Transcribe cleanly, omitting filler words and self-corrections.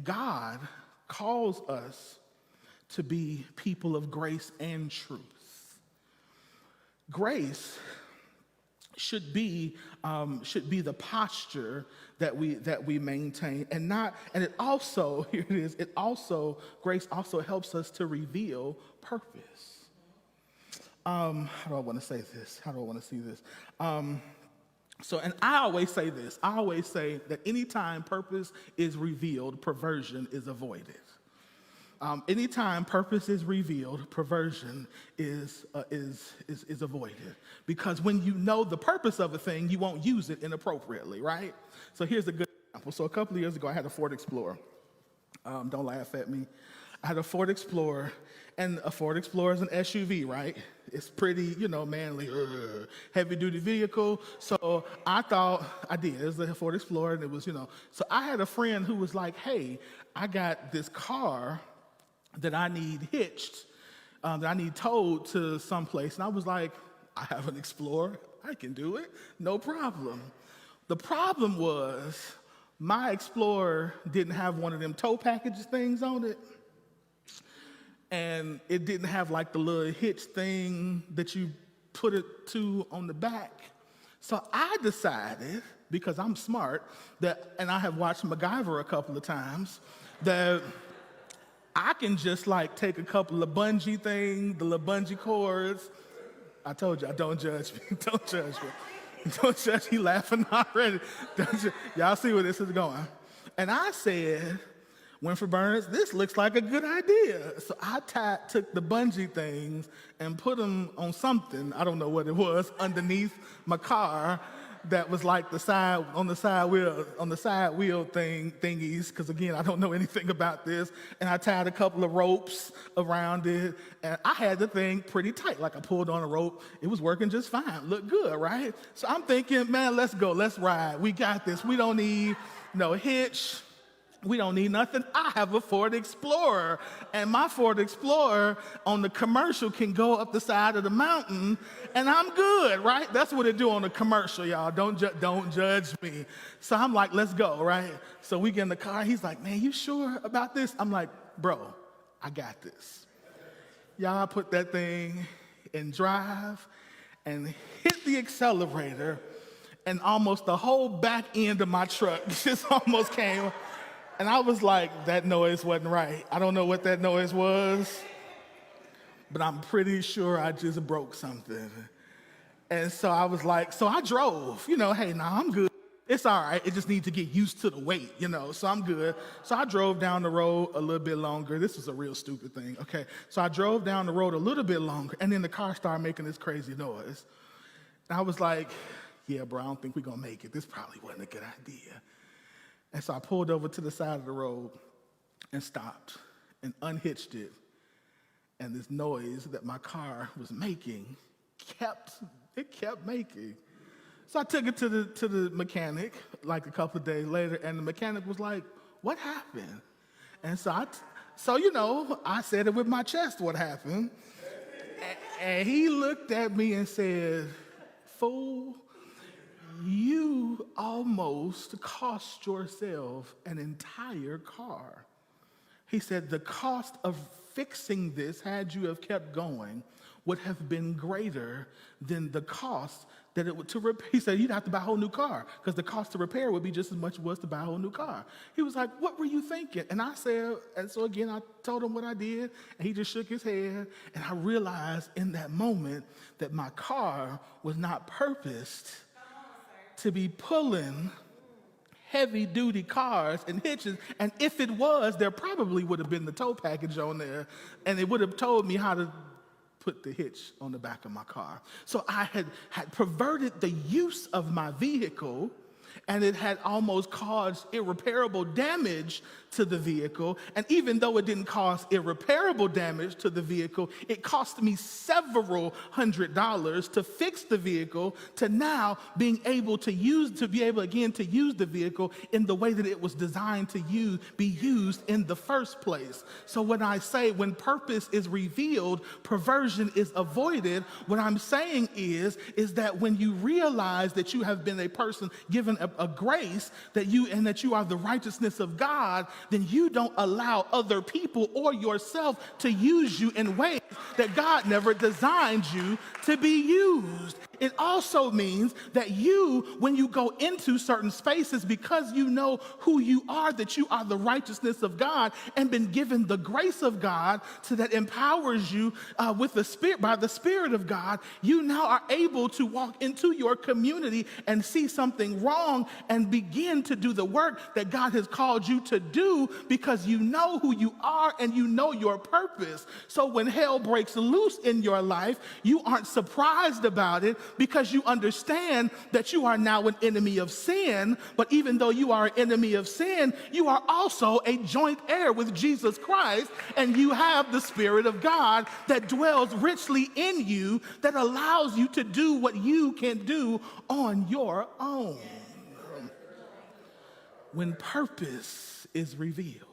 God calls us to be people of grace and truth. Grace should be the posture that we maintain, and it also, here it is, grace also helps us to reveal purpose. How do I want to say this? How do I want to see this? And I always say this. I always say that anytime purpose is revealed, perversion is avoided. Anytime purpose is revealed, perversion is avoided. Because when you know the purpose of a thing, you won't use it inappropriately, right? So here's a good example. So a couple of years ago, I had a Ford Explorer. Don't laugh at me. I had a Ford Explorer, and a Ford Explorer is an SUV, right? It's pretty, manly, heavy-duty vehicle. So I thought I did. It was a Ford Explorer, and it was, So I had a friend who was like, hey, I got this car that I need hitched, that I need towed to someplace. And I was like, I have an Explorer. I can do it. No problem. The problem was my Explorer didn't have one of them tow packages things on it. And it didn't have like the little hitch thing that you put it to on the back. So I decided, because I'm smart, and I have watched MacGyver a couple of times, that I can just like take a couple of bungee things, the little bungee cords. I told you, don't judge me. Don't judge me. Don't judge. He laughing already. Y'all see where this is going. And I said, Winfred Burns, this looks like a good idea. So I took the bungee things and put them on something, I don't know what it was, underneath my car that was like the side wheel thingies, because again, I don't know anything about this. And I tied a couple of ropes around it, and I had the thing pretty tight. Like I pulled on a rope, it was working just fine, looked good, right? So I'm thinking, man, let's go, let's ride. We got this. We don't need no hitch. We don't need nothing. I have a Ford Explorer, and my Ford Explorer on the commercial can go up the side of the mountain, and I'm good, right? That's what it do on the commercial, y'all. Don't judge me. So I'm like, let's go, right? So we get in the car. He's like, man, you sure about this? I'm like, bro, I got this. Y'all put that thing in drive and hit the accelerator, and almost the whole back end of my truck just almost came. And I was like, that noise wasn't right. I don't know what that noise was, but I'm pretty sure I just broke something. And so I was like, so I drove, hey, I'm good. It's all right. It just needs to get used to the weight, so I'm good. So I drove down the road a little bit longer. This was a real stupid thing, okay? So I drove down the road a little bit longer, and then the car started making this crazy noise. And I was like, yeah, bro, I don't think we're going to make it. This probably wasn't a good idea. And so I pulled over to the side of the road and stopped and unhitched it. And this noise that my car was making kept making. So I took it to the mechanic like a couple of days later, and the mechanic was like, what happened? And so I said it with my chest, what happened? And he looked at me and said, fool, you almost cost yourself an entire car. He said the cost of fixing this, had you have kept going, would have been greater than the cost that it would to repair. He said you'd have to buy a whole new car because the cost to repair would be just as much as it was to buy a whole new car. He was like, what were you thinking? And I said, and so again, I told him what I did, and he just shook his head. And I realized in that moment that my car was not purposed to be pulling heavy-duty cars and hitches. And if it was, there probably would have been the tow package on there, and it would have told me how to put the hitch on the back of my car. So I had perverted the use of my vehicle, and it had almost caused irreparable damage to the vehicle. And even though it didn't cause irreparable damage to the vehicle, it cost me several $100s to fix the vehicle, to now be able again to use the vehicle in the way that it was designed to be used in the first place. So when I say when purpose is revealed, perversion is avoided, what I'm saying is that when you realize that you have been a person given a grace that you are the righteousness of God, then you don't allow other people or yourself to use you in ways that God never designed you to be used. It also means that you, when you go into certain spaces, because you know who you are, that you are the righteousness of God and been given the grace of God so that empowers you with the Spirit, by the Spirit of God, you now are able to walk into your community and see something wrong and begin to do the work that God has called you to do because you know who you are and you know your purpose. So when hell breaks loose in your life, you aren't surprised about it because you understand that you are now an enemy of sin. But even though you are an enemy of sin, you are also a joint heir with Jesus Christ, and you have the Spirit of God that dwells richly in you that allows you to do what you can't do on your own. When purpose is revealed.